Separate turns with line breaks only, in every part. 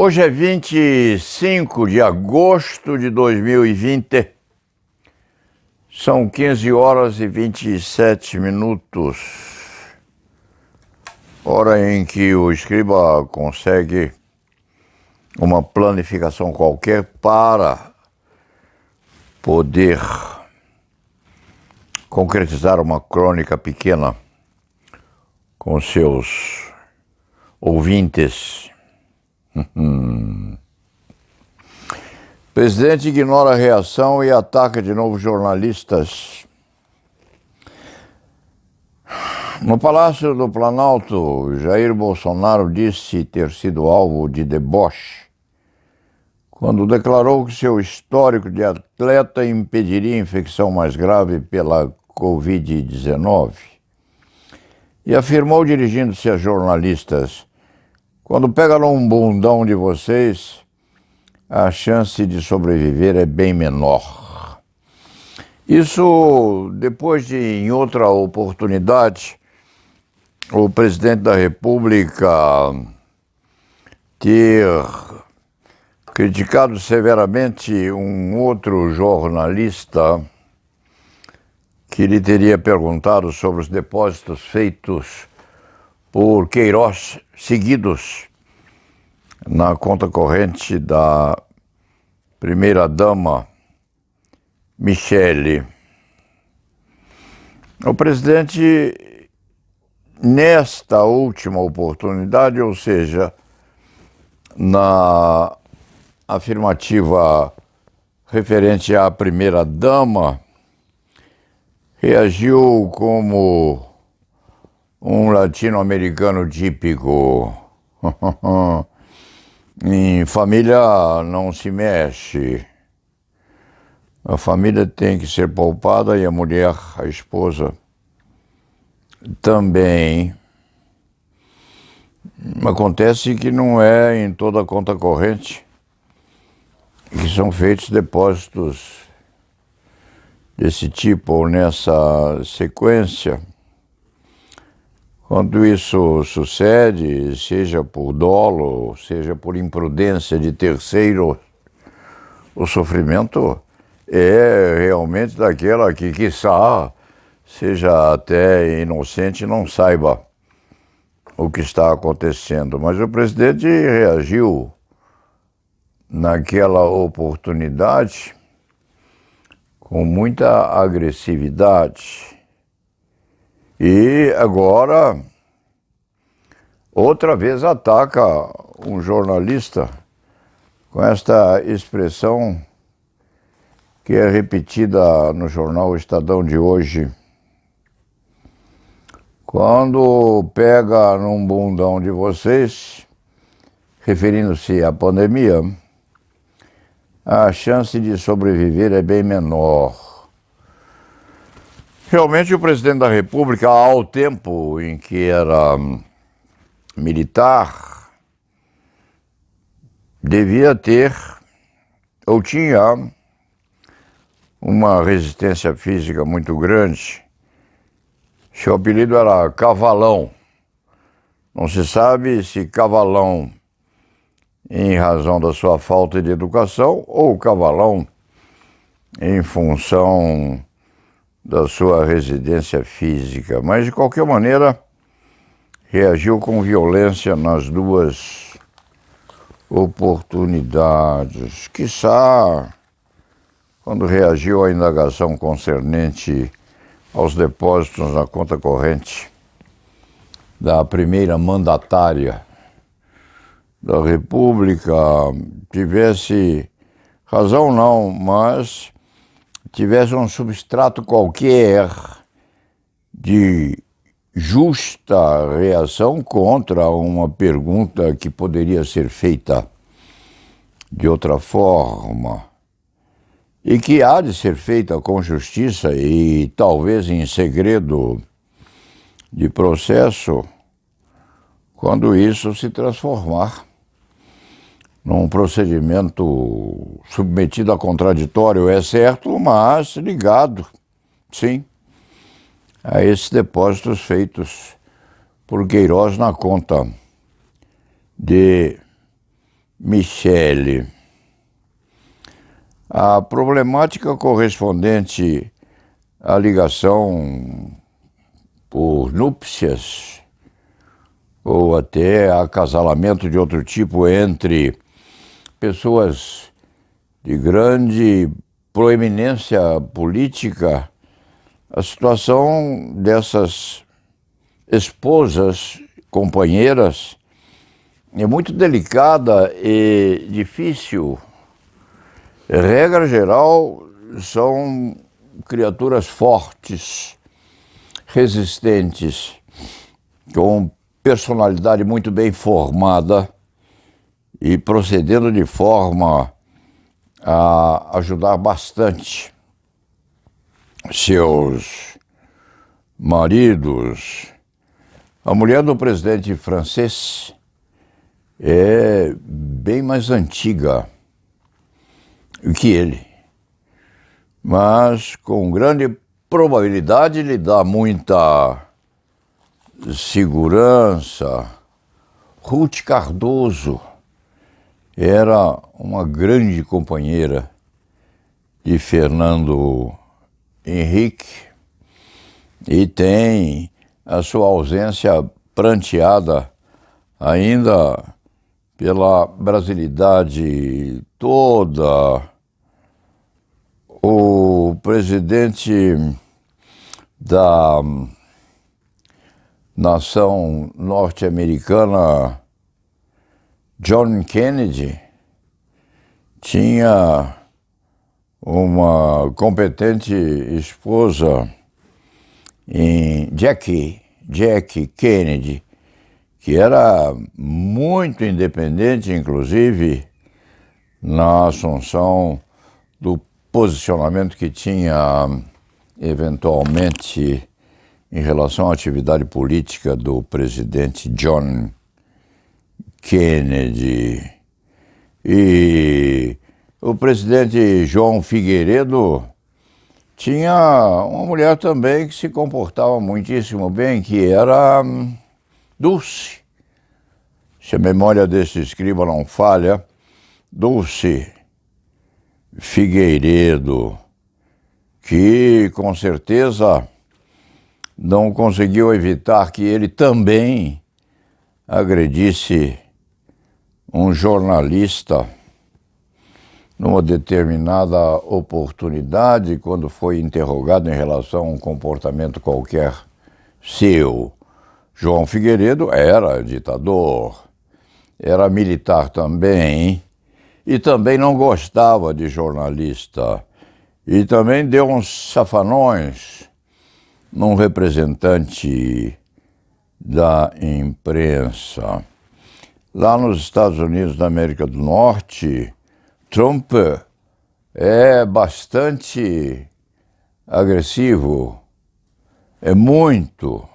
Hoje é 25 de agosto de 2020, são 15 horas e 27 minutos, hora em que o escriba consegue uma planificação qualquer para poder concretizar uma crônica pequena com seus ouvintes. Presidente ignora a reação e ataca de novo jornalistas. No Palácio do Planalto, Jair Bolsonaro disse ter sido alvo de deboche quando declarou que seu histórico de atleta impediria infecção mais grave pela Covid-19 e afirmou, dirigindo-se a jornalistas: quando pega num bundão de vocês, a chance de sobreviver é bem menor. Isso depois de, em outra oportunidade, o presidente da República ter criticado severamente um outro jornalista que lhe teria perguntado sobre os depósitos feitos por Queiroz seguidos na conta corrente da primeira-dama Michele. O presidente, nesta última oportunidade, ou seja, na afirmativa referente à primeira-dama, reagiu como um latino-americano típico. Em família não se mexe. A família tem que ser poupada e a mulher, a esposa, também. Acontece que não é em toda a conta corrente que são feitos depósitos desse tipo ou nessa sequência. Quando isso sucede, seja por dolo, seja por imprudência de terceiro, o sofrimento é realmente daquela que, quiçá, seja até inocente e não saiba o que está acontecendo. Mas o presidente reagiu naquela oportunidade com muita agressividade. E agora, outra vez ataca um jornalista com esta expressão que é repetida no jornal Estadão de hoje. Quando pega num bundão de vocês, referindo-se à pandemia, a chance de sobreviver é bem menor. Realmente, o presidente da República, ao tempo em que era militar, devia ter, ou tinha, uma resistência física muito grande. Seu apelido era Cavalão. Não se sabe se Cavalão em razão da sua falta de educação ou Cavalão em função da sua residência física, mas de qualquer maneira reagiu com violência nas duas oportunidades. Quiçá quando reagiu à indagação concernente aos depósitos na conta corrente da primeira mandatária da República, tivesse razão não, mas tivesse um substrato qualquer de justa reação contra uma pergunta que poderia ser feita de outra forma e que há de ser feita com justiça e talvez em segredo de processo, quando isso se transformar num procedimento submetido a contraditório, é certo, mas ligado, sim, a esses depósitos feitos por Queiroz na conta de Michele. A problemática correspondente à ligação por núpcias ou até acasalamento de outro tipo entre pessoas de grande proeminência política, a situação dessas esposas, companheiras, é muito delicada e difícil. Regra geral, são criaturas fortes, resistentes, com personalidade muito bem formada e procedendo de forma a ajudar bastante seus maridos. A mulher do presidente francês é bem mais antiga que ele, mas com grande probabilidade lhe dá muita segurança. Ruth Cardoso era uma grande companheira de Fernando Henrique e tem a sua ausência pranteada ainda pela brasilidade toda. O presidente da nação norte-americana, John Kennedy, tinha uma competente esposa em Jackie Kennedy, que era muito independente, inclusive, na assunção do posicionamento que tinha, eventualmente, em relação à atividade política do presidente John Kennedy. E o presidente João Figueiredo tinha uma mulher também que se comportava muitíssimo bem, que era Dulce. Se a memória desse escriba não falha, Dulce Figueiredo, que com certeza não conseguiu evitar que ele também agredisse um jornalista numa determinada oportunidade, quando foi interrogado em relação a um comportamento qualquer seu. João Figueiredo era ditador, era militar também, e também não gostava de jornalista. E também deu uns safanões num representante da imprensa. Lá nos Estados Unidos da América do Norte, Trump é bastante agressivo, é muito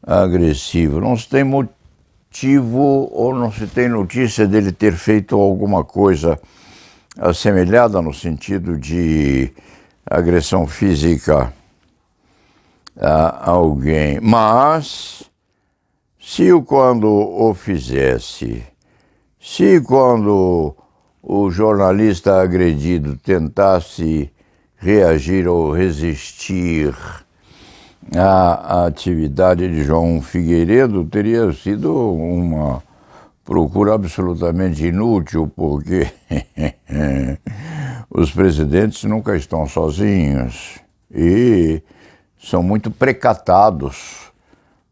agressivo. Não se tem motivo ou não se tem notícia dele ter feito alguma coisa assemelhada no sentido de agressão física a alguém. Mas, se quando o fizesse, se quando o jornalista agredido tentasse reagir ou resistir à atividade de João Figueiredo, teria sido uma procura absolutamente inútil, porque os presidentes nunca estão sozinhos e são muito precatados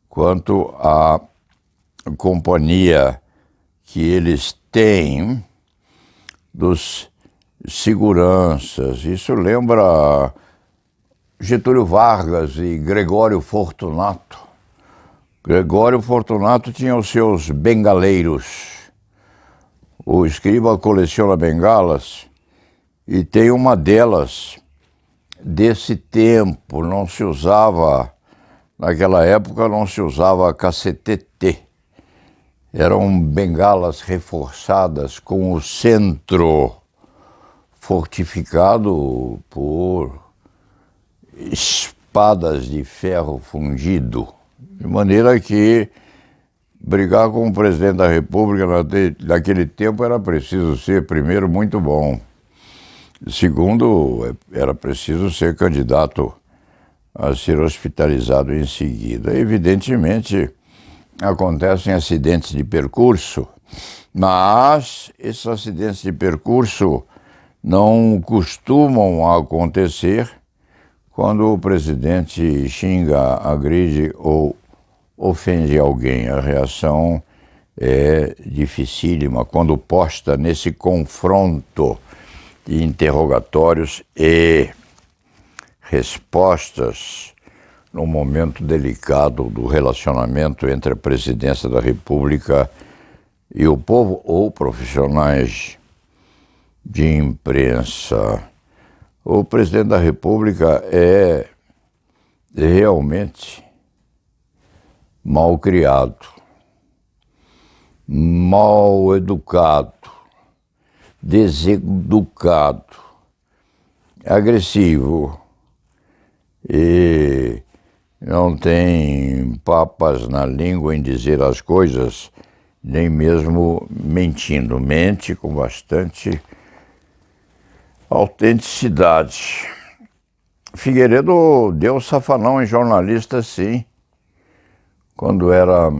quanto à companhia que eles têm dos seguranças. Isso lembra Getúlio Vargas e Gregório Fortunato. Gregório Fortunato tinha os seus bengaleiros. O escriba coleciona bengalas e tem uma delas desse tempo. Não se usava, naquela época não se usava CT. Eram bengalas reforçadas com o centro fortificado por espadas de ferro fundido, de maneira que brigar com o presidente da República naquele tempo era preciso ser, primeiro, muito bom. Segundo, era preciso ser candidato a ser hospitalizado em seguida. Evidentemente, acontecem acidentes de percurso, mas esses acidentes de percurso não costumam acontecer quando o presidente xinga, agride ou ofende alguém. A reação é dificílima quando posta nesse confronto de interrogatórios e respostas no momento delicado do relacionamento entre a presidência da República e o povo ou profissionais de imprensa. O presidente da República é realmente mal criado, mal educado, deseducado, agressivo e não tem papas na língua em dizer as coisas, nem mesmo mentindo. Mente com bastante autenticidade. Figueiredo deu safanão em jornalista, sim, quando era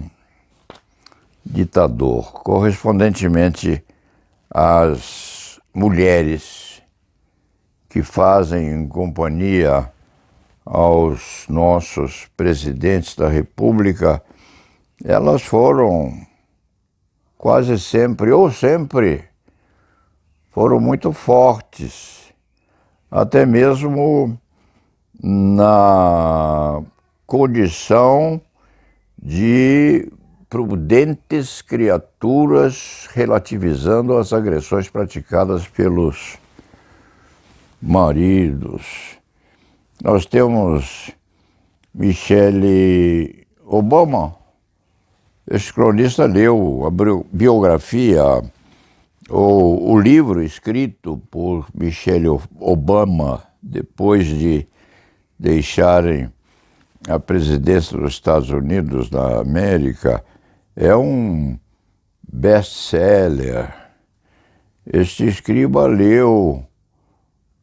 ditador. Correspondentemente, as mulheres que fazem companhia aos nossos presidentes da República, elas foram quase sempre, ou sempre, foram muito fortes, até mesmo na condição de prudentes criaturas relativizando as agressões praticadas pelos maridos. Nós temos Michelle Obama. Esse cronista leu a biografia, ou o livro escrito por Michelle Obama depois de deixarem a presidência dos Estados Unidos da América. É um best-seller. Este escriba leu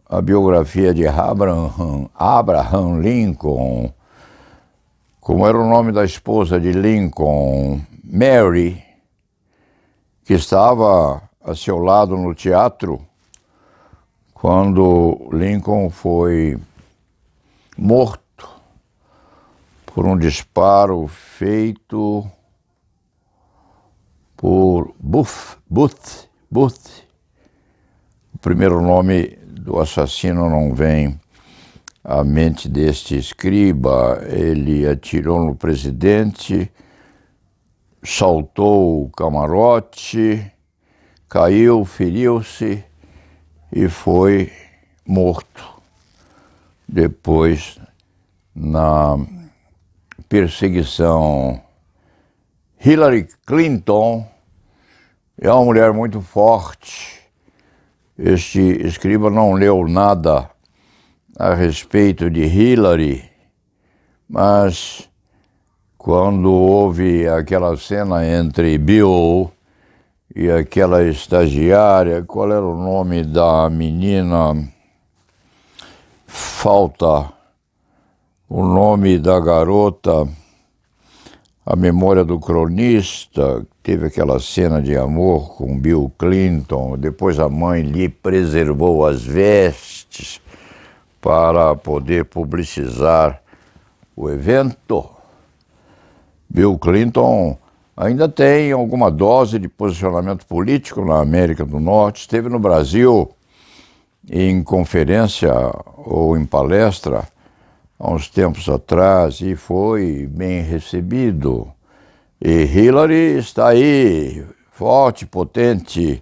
a biografia de Abraham Lincoln. Como era o nome da esposa de Lincoln? Mary, que estava a seu lado no teatro quando Lincoln foi morto por um disparo feito por Booth. O primeiro nome do assassino não vem à mente deste escriba. Ele atirou no presidente, saltou o camarote, caiu, feriu-se e foi morto. Depois, na perseguição, Hillary Clinton é uma mulher muito forte. Este escriba não leu nada a respeito de Hillary, mas quando houve aquela cena entre Bill e aquela estagiária, qual era o nome da menina? Falta o nome da garota, a memória do cronista. Teve aquela cena de amor com Bill Clinton, depois a mãe lhe preservou as vestes para poder publicizar o evento. Bill Clinton ainda tem alguma dose de posicionamento político na América do Norte, esteve no Brasil em conferência ou em palestra há uns tempos atrás e foi bem recebido. E Hillary está aí, forte, potente,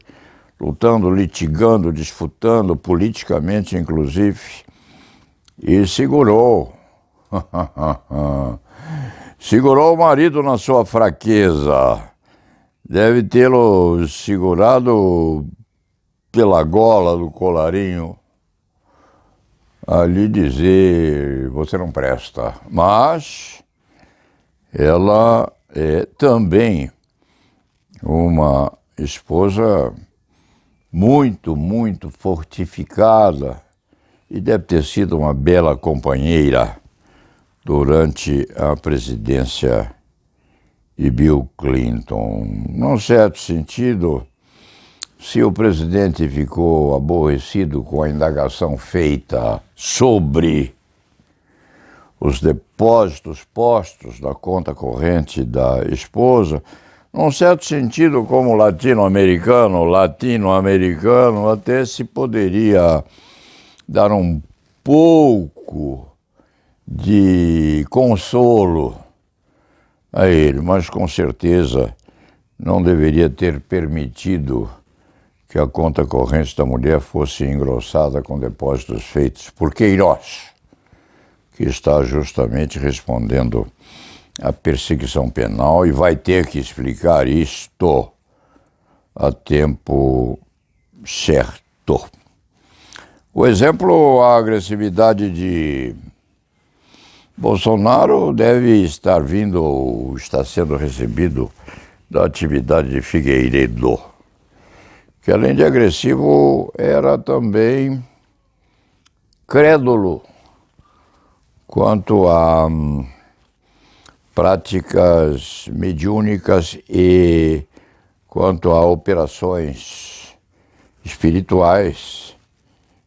lutando, litigando, disputando politicamente, inclusive, e segurou. Segurou o marido na sua fraqueza. Deve tê-lo segurado pela gola do colarinho, a lhe dizer: você não presta. Mas ela é também uma esposa muito, muito fortificada e deve ter sido uma bela companheira durante a presidência de Bill Clinton. Num certo sentido, se o presidente ficou aborrecido com a indagação feita sobre os depósitos postos na conta corrente da esposa, num certo sentido, como latino-americano, até se poderia dar um pouco de consolo a ele, mas com certeza não deveria ter permitido que a conta corrente da mulher fosse engrossada com depósitos feitos por Queiroz, que está justamente respondendo à perseguição penal e vai ter que explicar isto a tempo certo. O exemplo, a agressividade de Bolsonaro deve estar vindo ou está sendo recebido da atividade de Figueiredo, que além de agressivo era também crédulo quanto a práticas mediúnicas e quanto a operações espirituais.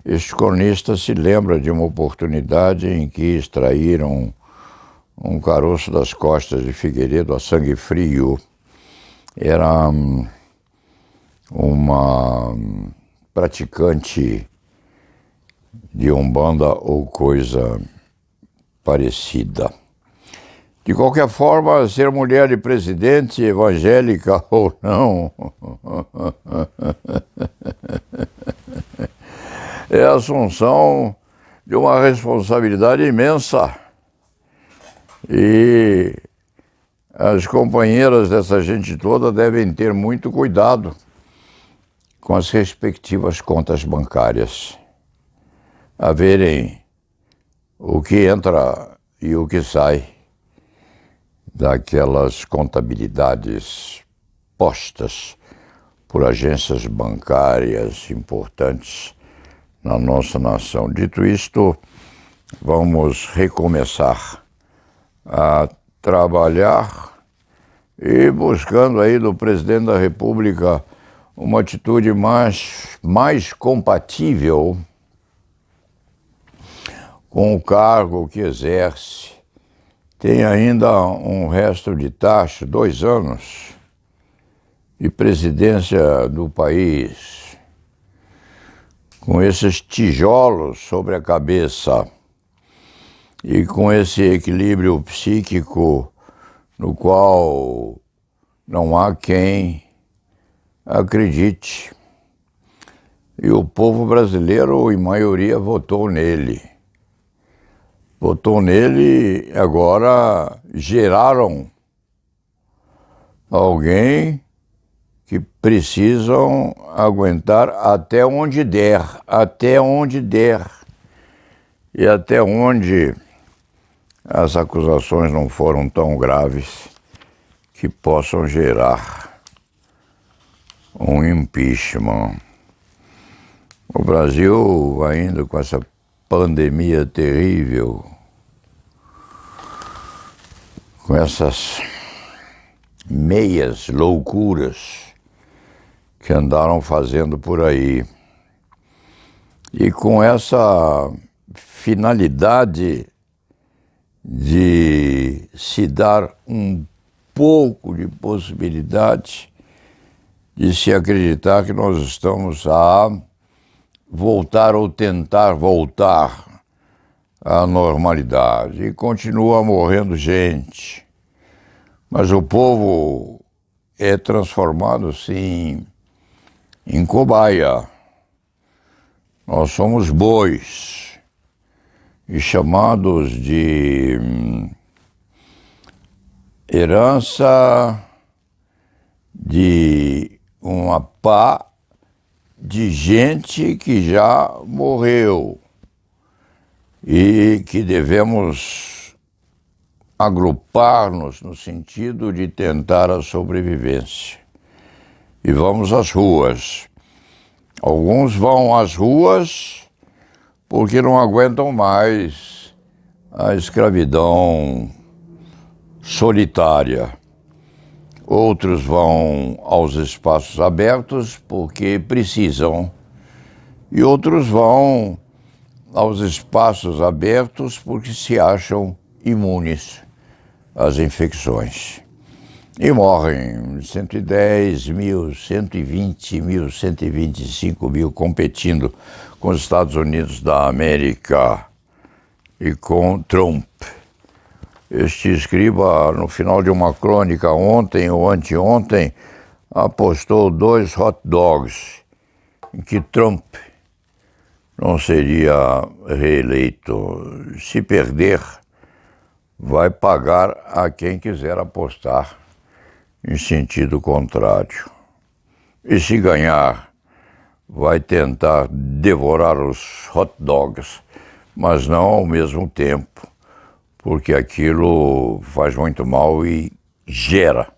Este cronista se lembra de uma oportunidade em que extraíram um caroço das costas de Figueiredo a sangue frio. Era uma praticante de Umbanda ou coisa parecida. De qualquer forma, ser mulher de presidente, evangélica ou não, é a assunção de uma responsabilidade imensa. E as companheiras dessa gente toda devem ter muito cuidado com as respectivas contas bancárias, a verem o que entra e o que sai daquelas contabilidades postas por agências bancárias importantes na nossa nação. Dito isto, vamos recomeçar a trabalhar e buscando aí do presidente da República uma atitude mais compatível com o cargo que exerce. Tem ainda um resto de taxa, 2 anos de presidência do país, com esses tijolos sobre a cabeça e com esse equilíbrio psíquico no qual não há quem acredite. E o povo brasileiro, em maioria, votou nele. E agora geraram alguém que precisam aguentar até onde der. E até onde as acusações não foram tão graves que possam gerar um impeachment. O Brasil, ainda com essa pandemia terrível, com essas meias loucuras que andaram fazendo por aí, e com essa finalidade de se dar um pouco de possibilidade de se acreditar que nós estamos a voltar ou tentar voltar à normalidade. E continua morrendo gente. Mas o povo é transformado, sim, em cobaia. Nós somos bois e chamados de herança de uma pá de gente que já morreu e que devemos agrupar-nos no sentido de tentar a sobrevivência. E vamos às ruas. Alguns vão às ruas porque não aguentam mais a escravidão solitária. Outros vão aos espaços abertos porque precisam. E outros vão aos espaços abertos porque se acham imunes às infecções. E morrem 110 mil, 120 mil, 125 mil competindo com os Estados Unidos da América e com Trump. Este escriba, no final de uma crônica ontem ou anteontem, apostou 2 hot dogs em que Trump não seria reeleito. Se perder, vai pagar a quem quiser apostar em sentido contrário. E se ganhar, vai tentar devorar os hot dogs, mas não ao mesmo tempo, porque aquilo faz muito mal e gera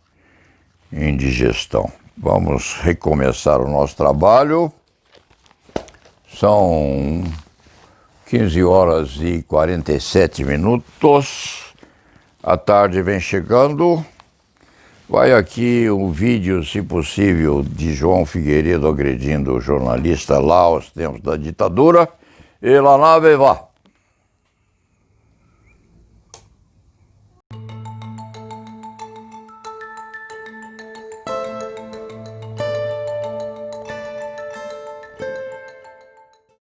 indigestão. Vamos recomeçar o nosso trabalho. São 15 horas e 47 minutos. A tarde vem chegando. Vai aqui um vídeo, se possível, de João Figueiredo agredindo o jornalista lá aos tempos da ditadura. E la nave va.